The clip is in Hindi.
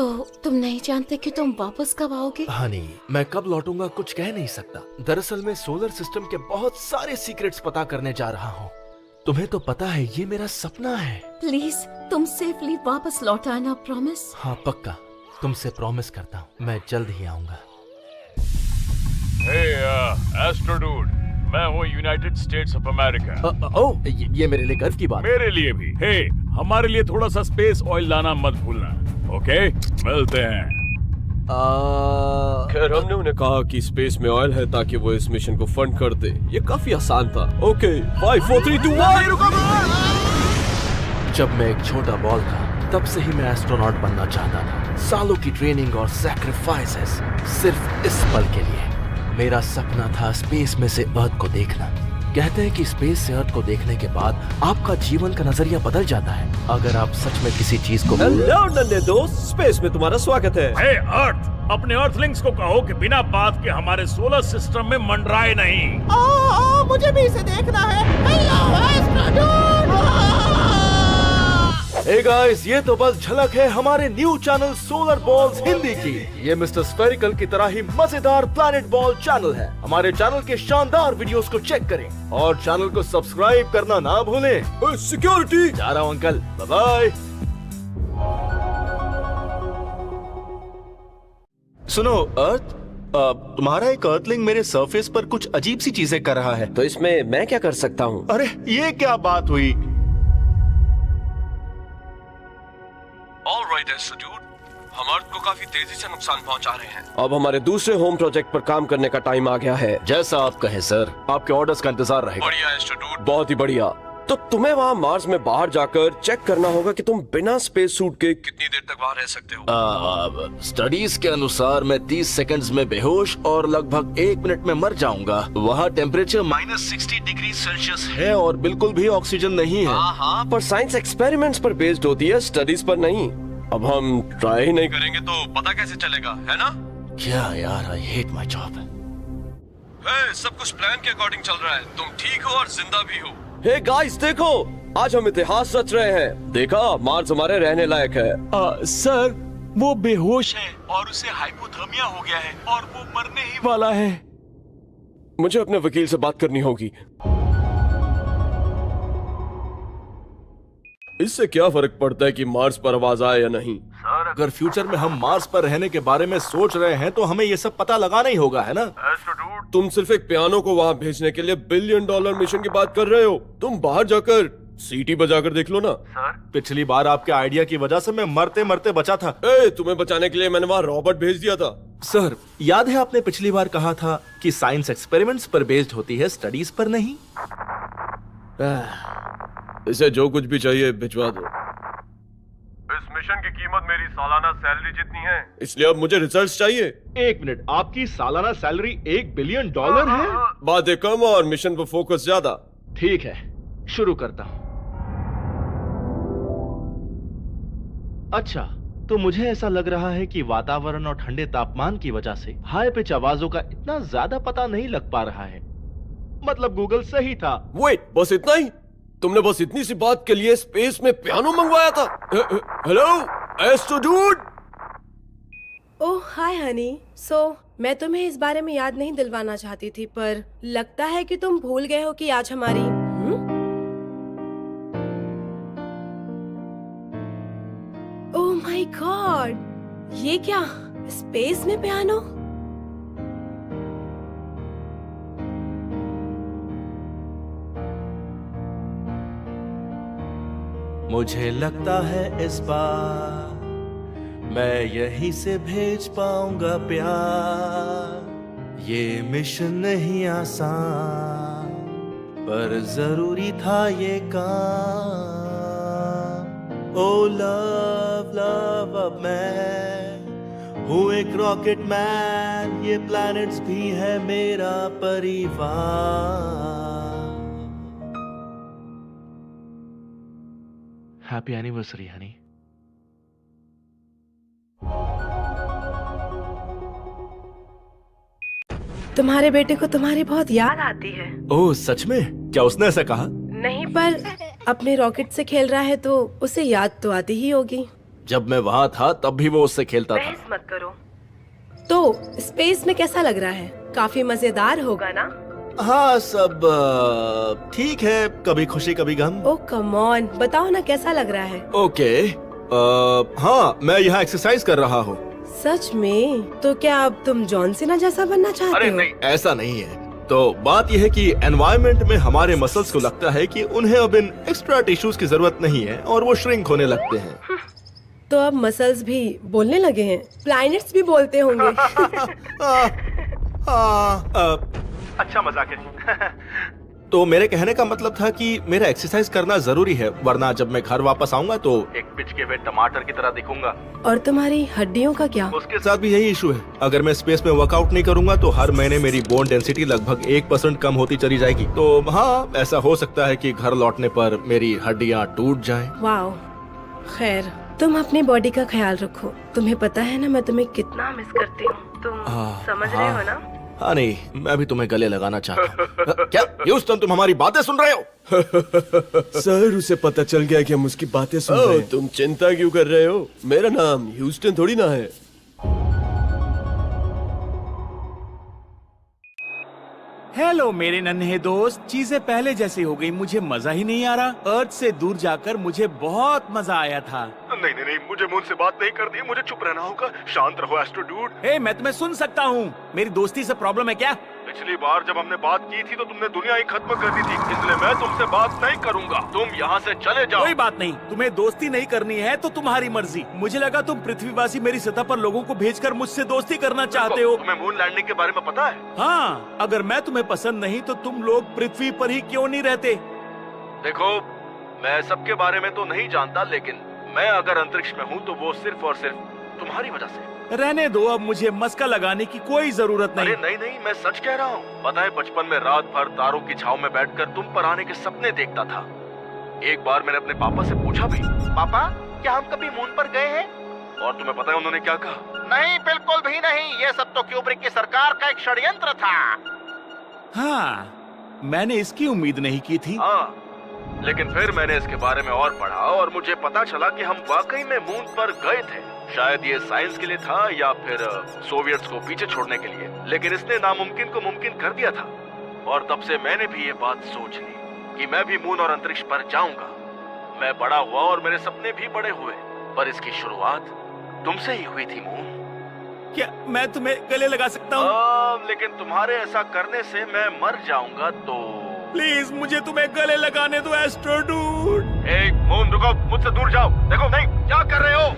तो तुम नहीं जानते कि तुम वापस कब आओगे? हनी, मैं कब लौटूंगा कुछ कह नहीं सकता। दरअसल मैं सोलर सिस्टम के बहुत सारे सीक्रेट्स पता करने जा रहा हूँ। तुम्हें तो पता है ये मेरा सपना है। प्लीज तुम सेफली वापस लौट आना, प्रॉमिस। हाँ पक्का, तुमसे प्रॉमिस करता हूँ मैं जल्द ही आऊंगा। एस्ट्रो डूड, मैं हूँ यूनाइटेड स्टेट्स ऑफ अमेरिका। ओह, ये मेरे लिए गर्व की बात है। मेरे लिए भी। हे, हमारे लिए थोड़ा सा स्पेस ऑयल लाना मत भूलना। ओके, मिलते हैं। खैर, हमने उन्हें कहा कि स्पेस में ऑयल है ताकि वो इस मिशन को फंड कर दे। ये काफी आसान था। ओके, 5 4 3 2 1। जब मैं एक छोटा बॉल था तब से ही मैं एस्ट्रोनॉट बनना चाहता था। सालों की ट्रेनिंग और सैक्रिफाइसेस सिर्फ इस पल के लिए। मेरा सपना था स्पेस में से अर्थ को देखना। कहते हैं कि स्पेस से अर्थ को देखने के बाद आपका जीवन का नजरिया बदल जाता है अगर आप सच में किसी चीज को। हेलो नन्हे दोस्त, स्पेस में तुम्हारा स्वागत है। हे अर्थ, अपने अर्थलिंग्स को कहो कि बिना बात के हमारे सोलर सिस्टम में मंडराए नहीं। मुझे भी इसे देखना है। Hello astro dude. Hey guys, ये तो बस झलक है हमारे new channel solar balls Hindi की। ये मिस्टर स्फेरिकल की तरह ही मजेदार प्लैनेट बॉल चैनल है। हमारे चैनल के शानदार वीडियोस को चेक करें और चैनल को सब्सक्राइब करना ना भूलें। सिक्योरिटी, जा रहा हूँ अंकल, बाय बाय। सुनो अर्थ, तुम्हारा एक अर्थलिंग मेरे सरफेस पर कुछ अजीब सी चीजें कर रहा है। तो इसमें मैं क्या कर सकता हूँ? अरे ये क्या बात हुई? ऑलराइट एस्ट्रो डूड, हम अर्थ को काफी तेजी से नुकसान पहुंचा रहे हैं। अब हमारे दूसरे होम प्रोजेक्ट पर काम करने का टाइम आ गया है। जैसा आप कहें सर, आपके ऑर्डर्स का इंतजार रहेगा। बढ़िया एस्ट्रो डूड, बहुत ही बढ़िया। तो तुम्हें वहाँ मार्स में बाहर जाकर चेक करना होगा कि तुम बिना स्पेस सूट के कितनी देर तक वहाँ रह सकते हो। स्टडीज के अनुसार मैं 30 सेकंड्स में बेहोश और लगभग 1 मिनट में मर जाऊंगा। वहाँ टेम्परेचर -60 डिग्री सेल्सियस है और बिल्कुल भी ऑक्सीजन नहीं है। हाँ, पर साइंस एक्सपेरिमेंट्स पर बेस्ड होती है, स्टडीज पर नहीं। अब हम ट्राई ही नहीं करेंगे तो पता कैसे चलेगा, है ना? क्या यार, आई हेट माय जॉब। सब कुछ प्लान के अकॉर्डिंग चल रहा है। तुम ठीक हो और जिंदा भी हो। हे गाइस, देखो, आज हम इतिहास रच रहे हैं। देखा, मार्स हमारे रहने लायक है। सर, वो बेहोश है और उसे हाइपोथर्मिया हो गया है और वो मरने ही वाला है। मुझे अपने वकील से बात करनी होगी। इससे क्या फर्क पड़ता है कि मार्स पर आवाज आए या नहीं? सर, अगर फ्यूचर में हम मार्स पर रहने के बारे में सोच रहे हैं तो हमें ये सब पता लगाना ही होगा, है ना? तुम सिर्फ एक पियानो को वहाँ भेजने के लिए $1 बिलियन मिशन की बात कर रहे हो। तुम बाहर जाकर सीटी बजाकर देख लो ना। सर, पिछली बार आपके आइडिया की वजह से मैं मरते मरते बचा था। तुम्हें बचाने के लिए मैंने वहाँ रॉबर्ट भेज दिया था। सर, याद है आपने पिछली बार कहा था कि साइंस एक्सपेरिमेंट्स पर बेस्ड होती है, स्टडीज पर नहीं। इसे जो कुछ भी चाहिए भिजवा दो। इस मिशन की कीमत मेरी सालाना सैलरी जितनी है, इसलिए अब मुझे रिजल्ट्स चाहिए। 1 मिनट, आपकी सालाना सैलरी $1 बिलियन है? बातें कम और मिशन पर फोकस ज्यादा। ठीक है, शुरू करता हूँ। अच्छा, तो मुझे ऐसा लग रहा है कि वातावरण और ठंडे तापमान की वजह से हाई पिच आवाजों का इतना ज्यादा पता नहीं लग पा रहा है। मतलब गूगल सही था। वेट, बस इतना ही? तुमने बस इतनी सी बात के लिए स्पेस में पियानो मंगवाया था? Hello astro dude. Oh hi honey. मैं तुम्हें इस बारे में याद नहीं दिलवाना चाहती थी, पर लगता है कि तुम भूल गए हो कि आज हमारी ओह माय गॉड, ये क्या, स्पेस में पियानो? मुझे लगता है इस बार मैं यहीं से भेज पाऊंगा प्यार। ये मिशन नहीं आसान पर जरूरी था ये काम। ओ लव लव, अब मैं हूँ एक रॉकेट मैन, ये प्लैनेट्स भी है मेरा परिवार। Happy anniversary Honey. तुम्हारे बेटे को तुम्हारी बहुत याद आती है। ओह सच में? क्या उसने ऐसा कहा? नहीं, पर अपने रॉकेट से खेल रहा है तो उसे याद तो आती ही होगी। जब मैं वहाँ था तब भी वो उससे खेलता था। बहस मत करो। तो स्पेस में कैसा लग रहा है? काफी मजेदार होगा ना? हाँ, सब ठीक है, कभी खुशी कभी गम। ओह कम ऑन, बताओ ना कैसा लग रहा है? ओके, हाँ, मैं यहाँ एक्सरसाइज कर रहा हूँ। सच में? तो क्या अब तुम जॉन सीना जैसा बनना चाहते अरे हो? नहीं, ऐसा नहीं है। तो बात यह है कि एनवायरनमेंट में हमारे मसल्स को लगता है कि उन्हें अब इन एक्स्ट्रा टिश्यूज की जरूरत नहीं है और वो श्रिंक होने लगते हैं। तो अब मसल्स भी बोलने लगे हैं, प्लैनेट्स भी बोलते होंगे। अच्छा मजाक है। तो मेरे कहने का मतलब था कि मेरा एक्सरसाइज करना जरूरी है, वरना जब मैं घर वापस आऊंगा तो एक पिचके हुए टमाटर की तरह दिखूंगा। और तुम्हारी हड्डियों का क्या? उसके साथ भी यही इशू है। अगर मैं स्पेस में वर्कआउट नहीं करूंगा तो हर महीने मेरी बोन डेंसिटी लगभग 1% कम होती चली जाएगी। तो हाँ, ऐसा हो सकता है कि घर लौटने पर मेरी हड्डियाँ टूट जाएं। वाओ, खैर तुम अपनी बॉडी का ख्याल रखो। तुम्हें पता है ना मैं तुम्हें कितना मिस करती हूँ। तुम समझ रहे हो ना? हाँ नहीं, मैं भी तुम्हें गले लगाना चाहता हूँ। क्या ह्यूस्टन, तुम हमारी बातें सुन रहे हो? सर, उसे पता चल गया कि हम उसकी बातें सुन रहे हैं। तुम चिंता क्यों कर रहे हो? मेरा नाम ह्यूस्टन थोड़ी ना है। हेलो मेरे नन्हे दोस्त, चीजें पहले जैसी हो गई। मुझे मजा ही नहीं आ रहा। अर्थ से दूर जाकर मुझे बहुत मजा आया था। नहीं नहीं नहीं, मुझे मुंह से बात नहीं करनी, मुझे चुप रहना होगा। शांत रहो एस्ट्रो डूड। हे, मैं तुम्हें सुन सकता हूँ। मेरी दोस्ती से प्रॉब्लम है क्या? पिछली बार जब हमने बात की थी तो तुमने दुनिया ही खत्म कर दी थी, इसलिए मैं तुमसे बात नहीं करूंगा। तुम यहाँ से चले जाओ। कोई बात नहीं, तुम्हें दोस्ती नहीं करनी है तो तुम्हारी मर्जी। मुझे लगा तुम पृथ्वीवासी मेरी सतह पर लोगों को भेजकर मुझसे दोस्ती करना चाहते हो। तुम्हें मून लैंडिंग के बारे में पता है? हाँ, अगर मैं तुम्हें पसंद नहीं तो तुम लोग पृथ्वी पर ही क्यों नहीं रहते? देखो, मैं सबके बारे में तो नहीं जानता, लेकिन मैं अगर अंतरिक्ष में हूँ तो वो सिर्फ और सिर्फ तुम्हारी वजह से। रहने दो, अब मुझे मस्का लगाने की कोई जरूरत नहीं। अरे नहीं नहीं, मैं सच कह रहा हूँ। पता है, बचपन में रात भर तारों की छाव में बैठकर तुम पर आने के सपने देखता था। एक बार मैंने अपने पापा से पूछा भी, पापा क्या हम कभी मून पर गए हैं? और तुम्हें पता है उन्होंने क्या कहा? नहीं, बिल्कुल भी नहीं। ये सब तो क्यूब्रिक की सरकार का एक षड्यंत्र था। हाँ, मैंने इसकी उम्मीद नहीं की थी। हाँ, लेकिन फिर मैंने इसके बारे में और पढ़ा और मुझे पता चला कि हम वाकई में मून पर गए थे। शायद ये साइंस के लिए था या फिर सोवियट्स को पीछे छोड़ने के लिए, लेकिन इसने नामुमकिन को मुमकिन कर दिया था। और तब से मैंने भी ये बात सोच ली कि मैं भी मून और अंतरिक्ष पर जाऊंगा। मैं बड़ा हुआ और मेरे सपने भी बड़े हुए, पर इसकी शुरुआत तुमसे ही हुई थी मून। क्या मैं तुम्हें गले लगा सकता हूँ? लेकिन तुम्हारे ऐसा करने से मैं मर जाऊंगा। तो प्लीज मुझे तुम्हें गले लगाने दो एस्ट्रो डूड। मून, रुको, मुझसे दूर जाओ। देखो, नहीं, क्या कर रहे हो?